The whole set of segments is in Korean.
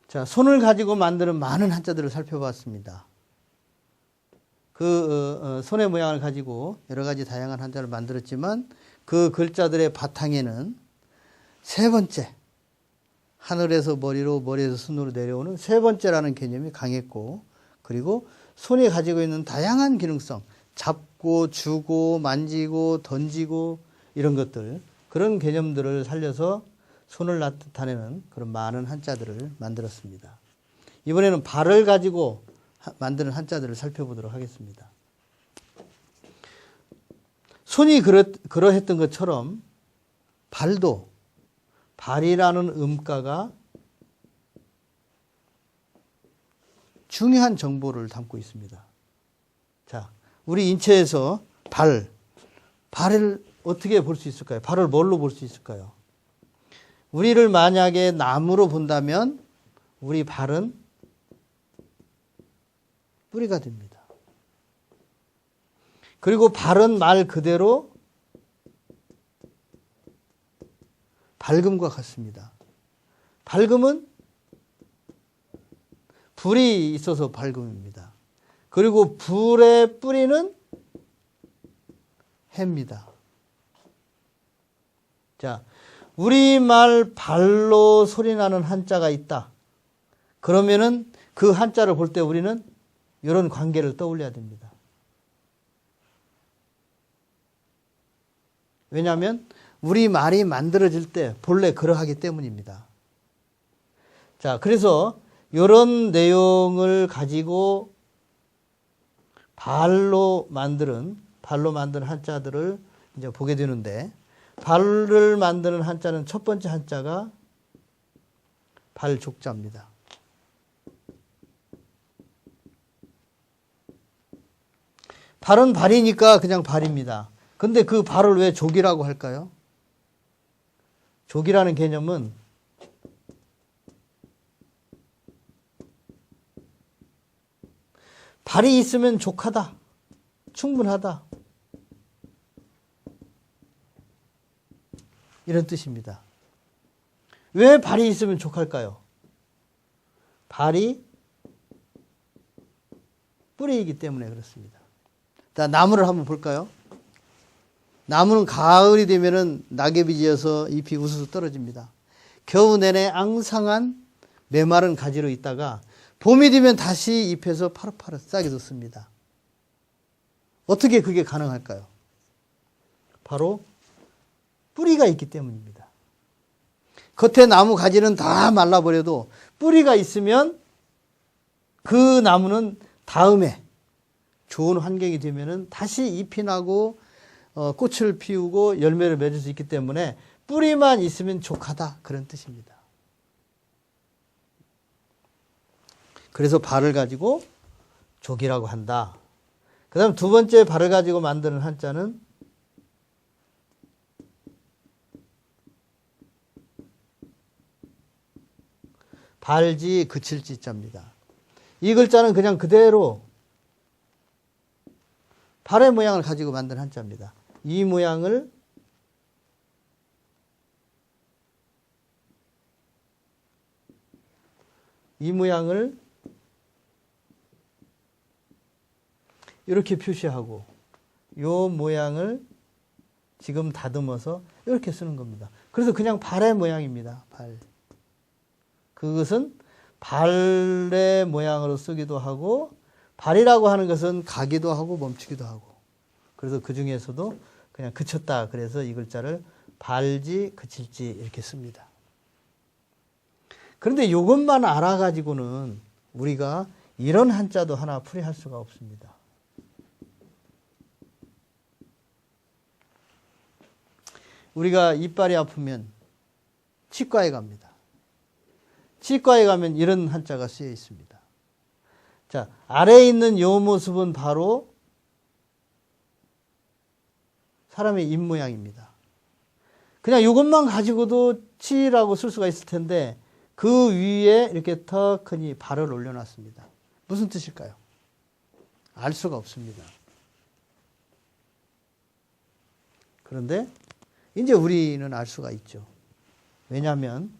자, 손을 가지고 만드는 많은 한자들을 살펴봤습니다. 손의 모양을 가지고 여러 가지 다양한 한자를 만들었지만 그 글자들의 바탕에는 세 번째, 하늘에서 머리로, 머리에서 손으로 내려오는 세 번째라는 개념이 강했고, 그리고 손이 가지고 있는 다양한 기능성, 잡고, 주고, 만지고, 던지고 이런 것들, 그런 개념들을 살려서 손을 나타내는 그런 많은 한자들을 만들었습니다. 이번에는 발을 가지고 만드는 한자들을 살펴보도록 하겠습니다. 손이 그러했던 것처럼 발도 발이라는 음가가 중요한 정보를 담고 있습니다. 자, 우리 인체에서 발을 어떻게 볼 수 있을까요? 발을 뭘로 볼 수 있을까요? 우리를 만약에 나무로 본다면 우리 발은 뿌리가 됩니다. 그리고 발은 말 그대로 밝음과 같습니다. 밝음은 불이 있어서 밝음입니다. 그리고 불의 뿌리는 해입니다. 자, 우리말 발로 소리나는 한자가 있다. 그러면은 그 한자를 볼 때 우리는 이런 관계를 떠올려야 됩니다. 왜냐하면 우리 말이 만들어질 때 본래 그러하기 때문입니다. 자, 그래서 이런 내용을 가지고 발로 만드는 한자들을 이제 보게 되는데, 발을 만드는 한자는 첫 번째 한자가 발족자입니다. 발은 발이니까 그냥 발입니다. 근데 그 발을 왜 족이라고 할까요? 족이라는 개념은 발이 있으면 족하다, 충분하다, 이런 뜻입니다. 왜 발이 있으면 족할까요? 발이 뿌리이기 때문에 그렇습니다. 자, 나무를 한번 볼까요? 나무는 가을이 되면은 낙엽이 지어서 잎이 우수수 떨어집니다. 겨우 내내 앙상한 메마른 가지로 있다가 봄이 되면 다시 잎에서 파릇파릇 싹이 돋습니다. 어떻게 그게 가능할까요? 바로 뿌리가 있기 때문입니다. 겉에 나무 가지는 다 말라버려도 뿌리가 있으면 그 나무는 다음에 좋은 환경이 되면은 다시 잎이 나고 꽃을 피우고 열매를 맺을 수 있기 때문에 뿌리만 있으면 족하다, 그런 뜻입니다. 그래서 발을 가지고 족이라고 한다. 그 다음 두 번째 발을 가지고 만드는 한자는 발지 그칠지 자입니다. 이 글자는 그냥 그대로 발의 모양을 가지고 만든 한자입니다. 이 모양을 이렇게 표시하고 이 모양을 지금 다듬어서 이렇게 쓰는 겁니다. 그래서 그냥 발의 모양입니다. 발. 그것은 발의 모양으로 쓰기도 하고, 발이라고 하는 것은 가기도 하고 멈추기도 하고, 그래서 그 중에서도 그냥 그쳤다, 그래서 이 글자를 발지 그칠지 이렇게 씁니다. 그런데 이것만 알아가지고는 우리가 이런 한자도 하나 풀이할 수가 없습니다. 우리가 이빨이 아프면 치과에 갑니다. 치과에 가면 이런 한자가 쓰여 있습니다. 자, 아래에 있는 이 모습은 바로 사람의 입 모양입니다. 그냥 이것만 가지고도 치라고 쓸 수가 있을 텐데 그 위에 이렇게 턱하니 발을 올려놨습니다. 무슨 뜻일까요? 알 수가 없습니다. 그런데 이제 우리는 알 수가 있죠. 왜냐하면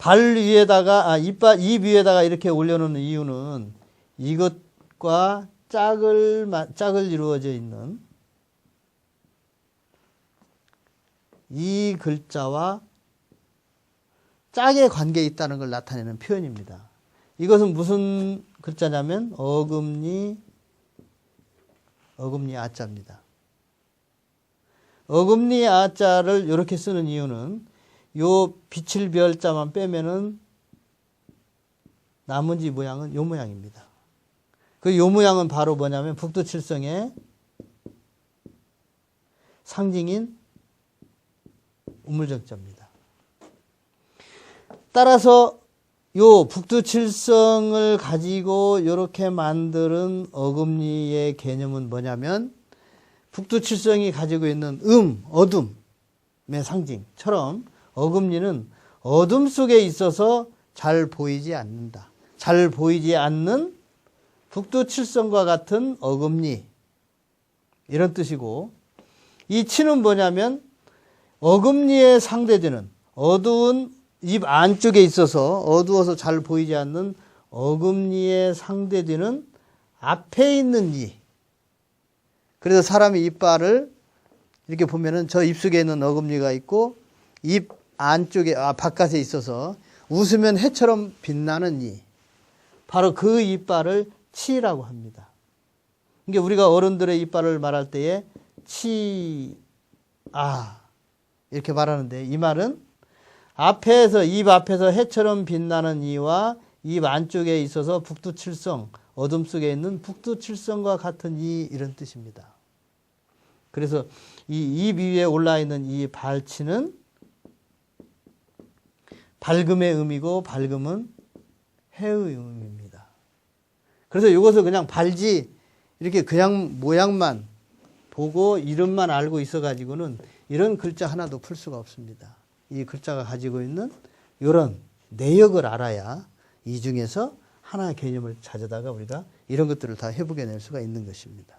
발 위에다가, 입 위에다가 이렇게 올려놓는 이유는 이것과 짝을 이루어져 있는 이 글자와 짝의 관계에 있다는 걸 나타내는 표현입니다. 이것은 무슨 글자냐면 어금니 아자입니다. 어금니 아자를 이렇게 쓰는 이유는 요 빛을 별자만 빼면은 나머지 모양은 요 모양입니다. 그 요 모양은 바로 뭐냐면 북두칠성의 상징인 우물정자입니다. 따라서 요 북두칠성을 가지고 이렇게 만드는 어금니의 개념은 뭐냐면 북두칠성이 가지고 있는 어둠의 상징처럼 어금니는 어둠 속에 있어서 잘 보이지 않는다. 잘 보이지 않는 북두칠성과 같은 어금니 이런 뜻이고, 이 치는 뭐냐면 어금니에 상대되는 어두운 입 안쪽에 있어서 어두워서 잘 보이지 않는 어금니에 상대되는 앞에 있는 이. 그래서 사람이 이빨을 이렇게 보면은 저 입속에 있는 어금니가 있고 입 안쪽에 바깥에 있어서 웃으면 해처럼 빛나는 이. 바로 그 이빨을 치라고 합니다. 그러니까 우리가 어른들의 이빨을 말할 때에 이렇게 말하는데, 이 말은 입 앞에서 해처럼 빛나는 이와 입 안쪽에 있어서 북두칠성, 어둠 속에 있는 북두칠성과 같은 이, 이런 뜻입니다. 그래서 이 입 위에 올라 있는 이 발치는 밝음의 의미고, 밝음은 해의 의미입니다. 그래서 이것을 그냥 발지 이렇게 그냥 모양만 보고 이름만 알고 있어 가지고는 이런 글자 하나도 풀 수가 없습니다. 이 글자가 가지고 있는 이런 내역을 알아야 이 중에서 하나의 개념을 찾아다가 우리가 이런 것들을 다 해보게 낼 수가 있는 것입니다.